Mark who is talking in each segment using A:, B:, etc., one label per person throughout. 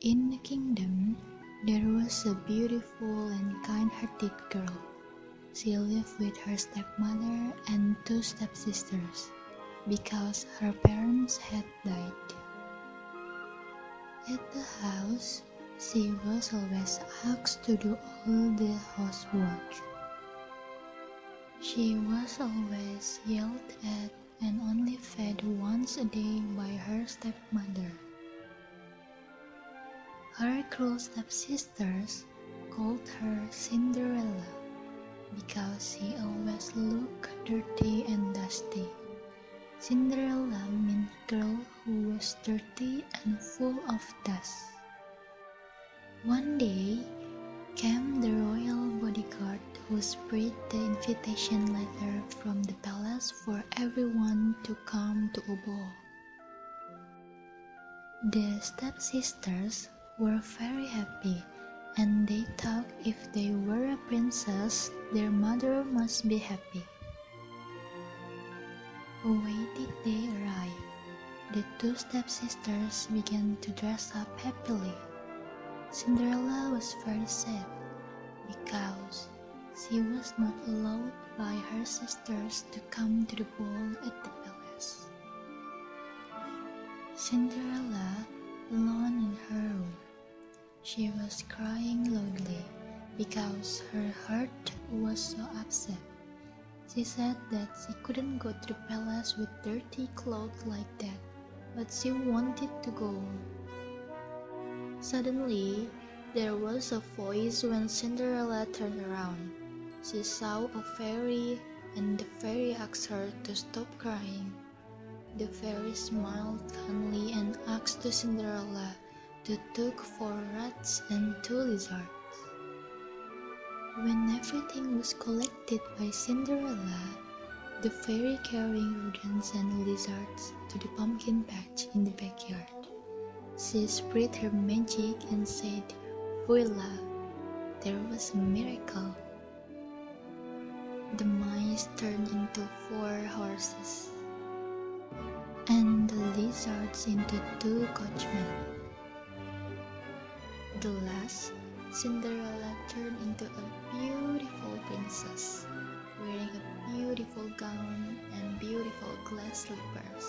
A: In the kingdom, there was a beautiful and kind-hearted girl. She lived with her stepmother and two stepsisters because her parents had died. At the house, she was always asked to do all the housework. She was always yelled at and only fed once a day by her stepmother. Her cruel stepsisters called her Cinderella because she always looked dirty and dusty. Cinderella meant girl who was dirty and full of dust. One day came the royal bodyguard who spread the invitation letter from the palace for everyone to come to a ball. The stepsisters were very happy, and they thought if they were a princess, their mother must be happy. When did they arrive? The two stepsisters began to dress up happily. Cinderella was very sad because she was not allowed by her sisters to come to the ball at the palace. Cinderella, alone in her room, she was crying loudly because her heart was so upset. She said that she couldn't go to the palace with dirty clothes like that, but she wanted to go. Suddenly, there was a voice when Cinderella turned around. She saw a fairy, and the fairy asked her to stop crying. The fairy smiled kindly and asked Cinderella to take 4 rats and 2 lizards. When everything was collected by Cinderella, the fairy carried rodents and lizards to the pumpkin patch in the backyard. She spread her magic and said, "Voila!" There was a miracle. The mice turned into 4 horses, and the lizards into 2 coachmen. The last, Cinderella turned into a beautiful princess, wearing a beautiful gown and beautiful glass slippers.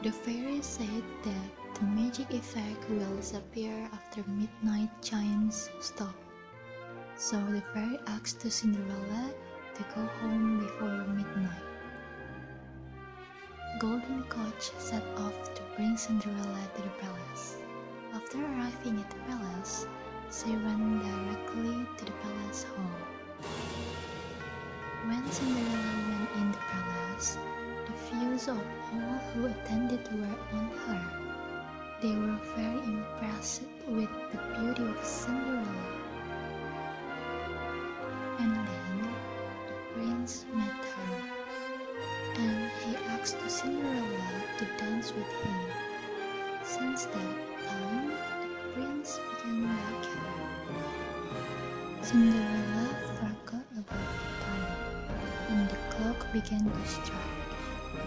A: The fairy said that the magic effect will disappear after midnight chimes stop. So the fairy asked Cinderella to go home before midnight. Golden Coach set off to bring Cinderella to the palace. After arriving at the palace, she went directly to the palace hall. When Cinderella went in the palace, the views of all who attended were on her. They were very impressed with the beauty of Cinderella. And then the prince met her, and he asked Cinderella to dance with him. Since that time, the prince began to like her. Cinderella forgot about the time, and the clock began to strike.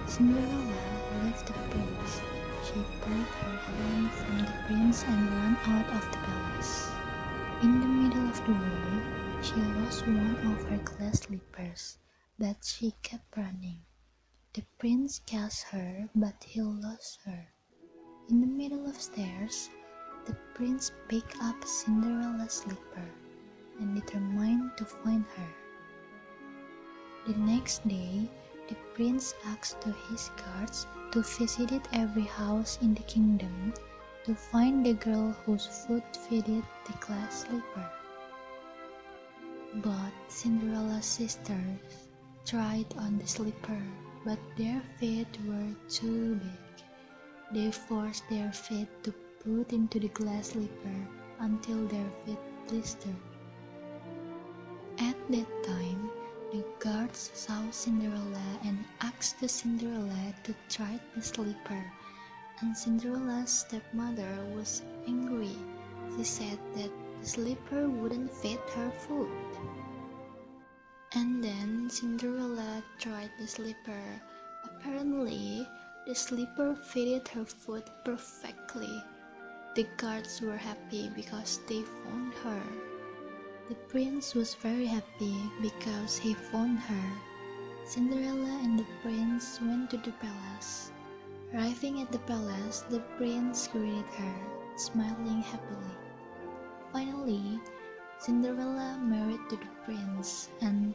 A: Cinderella left the prince. She pulled her hand from the prince and ran out of the palace. In the middle of the way, she lost one of her glass slippers, but she kept running. The prince cast her, but he lost her. In the middle of stairs, the prince picked up Cinderella's slipper and determined to find her. The next day, the prince asked his guards to visit every house in the kingdom to find the girl whose foot fitted the glass slipper. But Cinderella's sisters tried on the slipper, but their feet were too big. They forced their feet to put into the glass slipper until their feet blistered. At that time, the guards saw Cinderella and asked Cinderella to try the slipper, and Cinderella's stepmother was angry. She said that the slipper wouldn't fit her foot. And then Cinderella tried the slipper. Apparently, the slipper fitted her foot perfectly. The guards were happy because they found her. The prince was very happy because he found her. Cinderella and the prince went to the palace. Arriving at the palace, the prince greeted her, smiling happily. Finally, Cinderella married to the prince, and